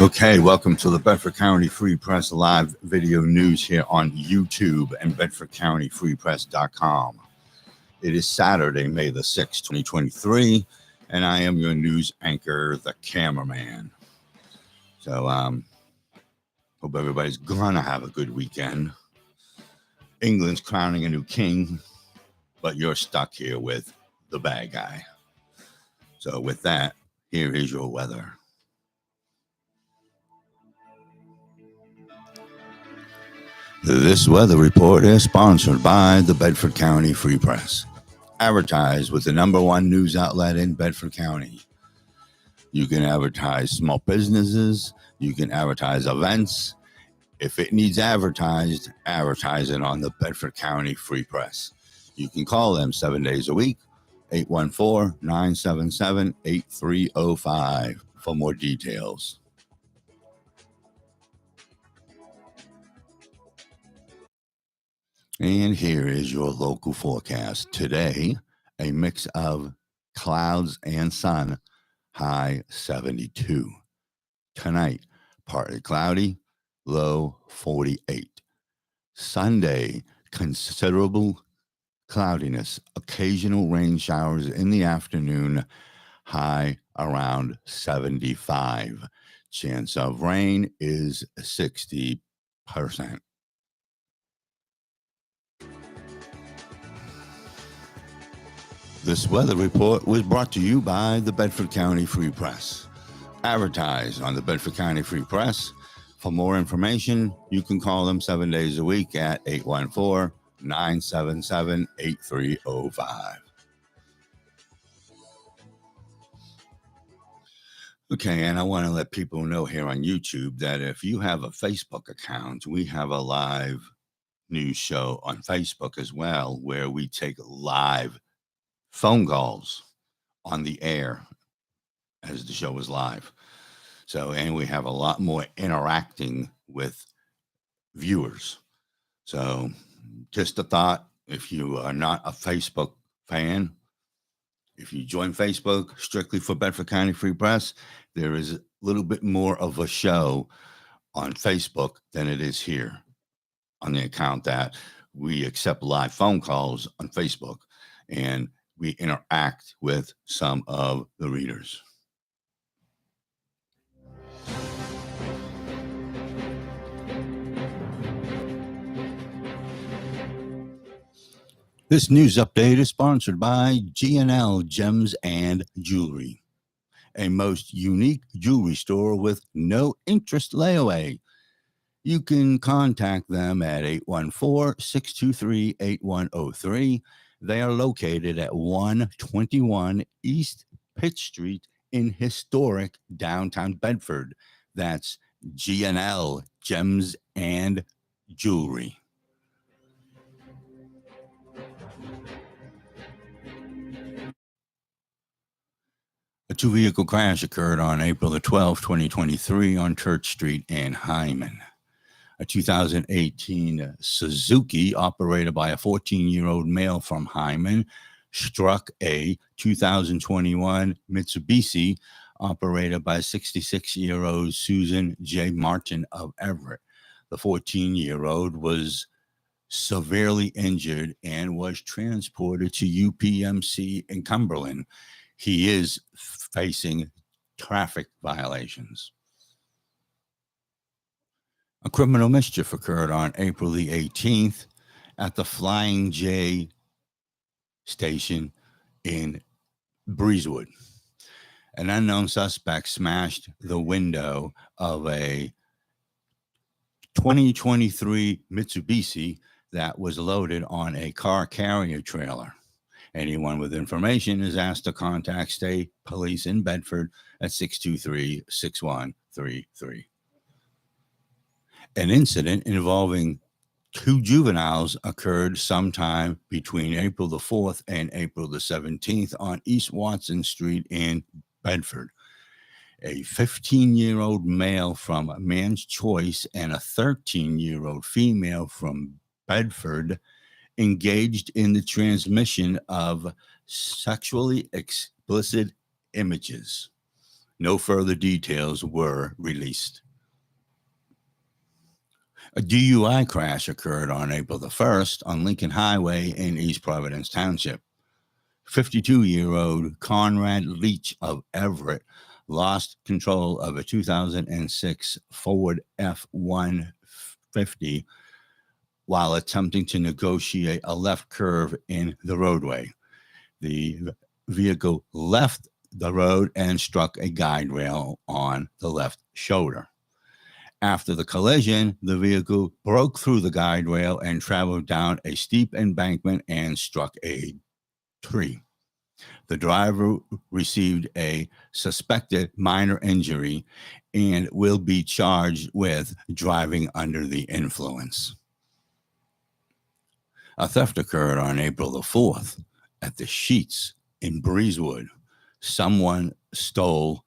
Okay, welcome to the Bedford County Free Press live video news here on YouTube and BedfordCountyFreePress.com. It is Saturday, May the 6th, 2023, and I am your news anchor, the cameraman. So, hope everybody's gonna have a good weekend. England's crowning a new king, but you're stuck here with the bad guy. So, with that, here is your weather. This weather report is sponsored by the Bedford County Free Press. Advertise with the #1 news outlet in Bedford County. You can advertise small businesses. You can advertise events. If it needs advertised, advertise it on the Bedford County Free Press. You can call them 7 days a week, 814-977-8305 for more details. And here is your local forecast. Today, a mix of clouds and sun, high 72. Tonight, partly cloudy, low 48. Sunday, considerable cloudiness, occasional rain showers in the afternoon, high around 75. Chance of rain is 60%. This weather report was brought to you by the Bedford County Free Press. Advertise on the Bedford County Free Press. For more information, you can call them 7 days a week at 814-977-8305. Okay, and I want to let people know here on YouTube that if you have a Facebook account, we have a live news show on Facebook as well, where we take live phone calls on the air as the show is live. So, and we have a lot more interacting with viewers. So, just a thought, if you are not a Facebook fan, if you join Facebook strictly for Bedford County Free Press, there is a little bit more of a show on Facebook than it is here on the account that we accept live phone calls on Facebook and we interact with some of the readers. This news update is sponsored by G&L Gems and Jewelry, a most unique jewelry store with no interest layaway. You can contact them at 814-623-8103. They are located at 121 East Pitt Street in historic downtown Bedford. That's G&L Gems and Jewelry. A two-vehicle crash occurred on April the 12th, 2023 on Church Street in Hyman. A 2018 Suzuki operated by a 14-year-old male from Hyman struck a 2021 Mitsubishi operated by 66-year-old Susan J. Martin of Everett. The 14-year-old was severely injured and was transported to UPMC in Cumberland. He is facing traffic violations. A criminal mischief occurred on April the 18th at the Flying J station in Breezewood. An unknown suspect smashed the window of a 2023 Mitsubishi that was loaded on a car carrier trailer. Anyone with information is asked to contact State Police in Bedford at 623-6133. An incident involving two juveniles occurred sometime between April the 4th and April the 17th on East Watson Street in Bedford. A 15-year-old male from Man's Choice and a 13-year-old female from Bedford engaged in the transmission of sexually explicit images. No further details were released. A DUI crash occurred on April the 1st on Lincoln Highway in East Providence Township. 52-year-old Conrad Leach of Everett lost control of a 2006 Ford F-150 while attempting to negotiate a left curve in the roadway. The vehicle left the road and struck a guide rail on the left shoulder. After the collision, the vehicle broke through the guide rail and traveled down a steep embankment and struck a tree. The driver received a suspected minor injury and will be charged with driving under the influence. A theft occurred on April the 4th at the Sheets in Breezewood. Someone stole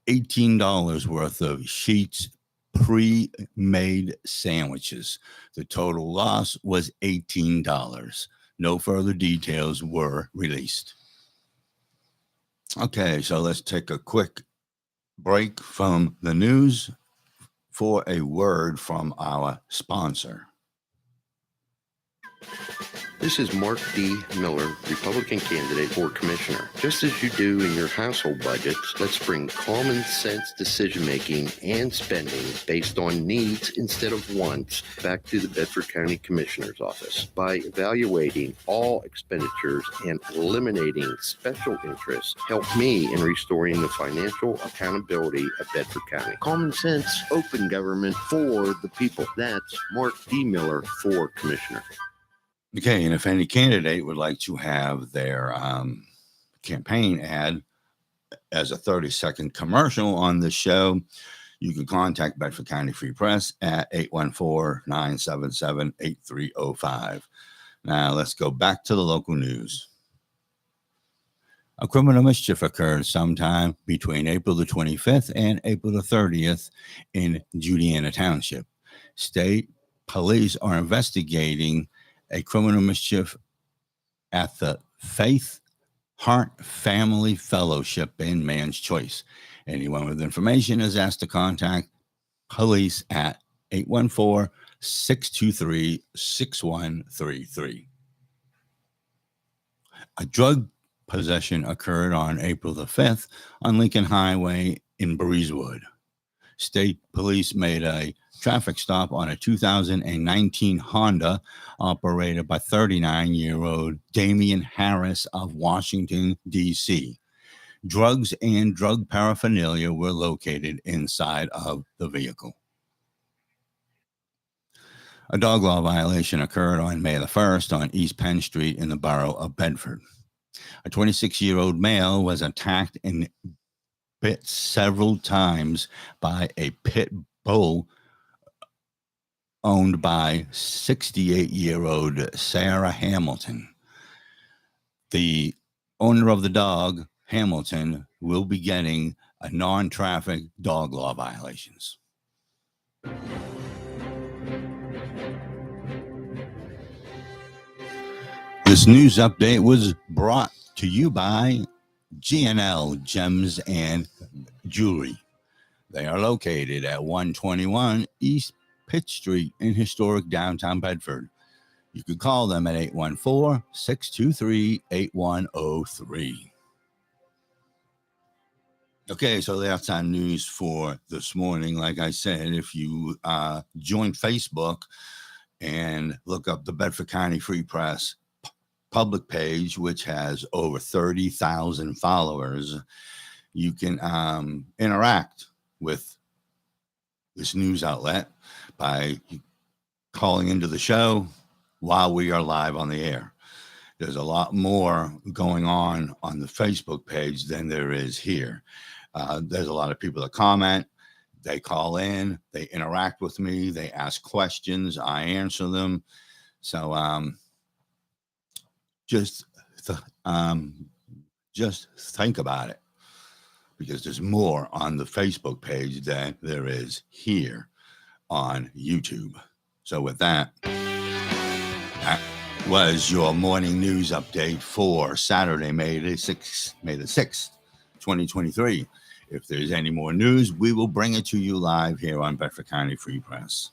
$18 worth of Sheets pre-made sandwiches. The total loss was $18. No further details were released. Okay, so let's take a quick break from the news for a word from our sponsor. This is Mark D. Miller, Republican candidate for commissioner. Just as you do in your household budgets, let's bring common sense decision-making and spending based on needs instead of wants back to the Bedford County Commissioner's Office. By evaluating all expenditures and eliminating special interests, help me in restoring the financial accountability of Bedford County. Common sense, open government for the people. That's Mark D. Miller for commissioner. Okay, and if any candidate would like to have their campaign ad as a 30-second commercial on the show, you can contact Bedford County Free Press at 814-977-8305. Now, let's go back to the local news. A criminal mischief occurred sometime between April the 25th and April the 30th in Juliana Township. State police are investigating a criminal mischief at the Faith Heart Family Fellowship in Man's Choice. Anyone with information is asked to contact police at 814-623-6133. A drug possession occurred on April the 5th on Lincoln Highway in Breezewood. State police made a traffic stop on a 2019 Honda operated by 39-year-old Damian Harris of Washington, D.C. Drugs and drug paraphernalia were located inside of the vehicle. A dog law violation occurred on May the 1st on East Penn Street in the borough of Bedford. A 26-year-old male was attacked and bit several times by a pit bull owned by 68-year-old Sarah Hamilton. The owner of the dog, Hamilton, will be getting a non-traffic dog law violations. This news update was brought to you by G&L Gems and Jewelry. They are located at 121 East Pitt Street in historic downtown Bedford. You could call them at 814-623-8103. Okay, so that's our news for this morning. Like I said, if you join Facebook and look up the Bedford County Free Press public page, which has over 30,000 followers, you can interact with this news outlet by calling into the show while we are live on the air. There's a lot more going on the Facebook page than there is here. There's a lot of people that comment, they call in, they interact with me, they ask questions, I answer them. So just think about it, because there's more on the Facebook page than there is here on YouTube. So with that, that was your morning news update for Saturday, May the 6th, 2023. If there's any more news, we will bring it to you live here on Bedford County Free Press.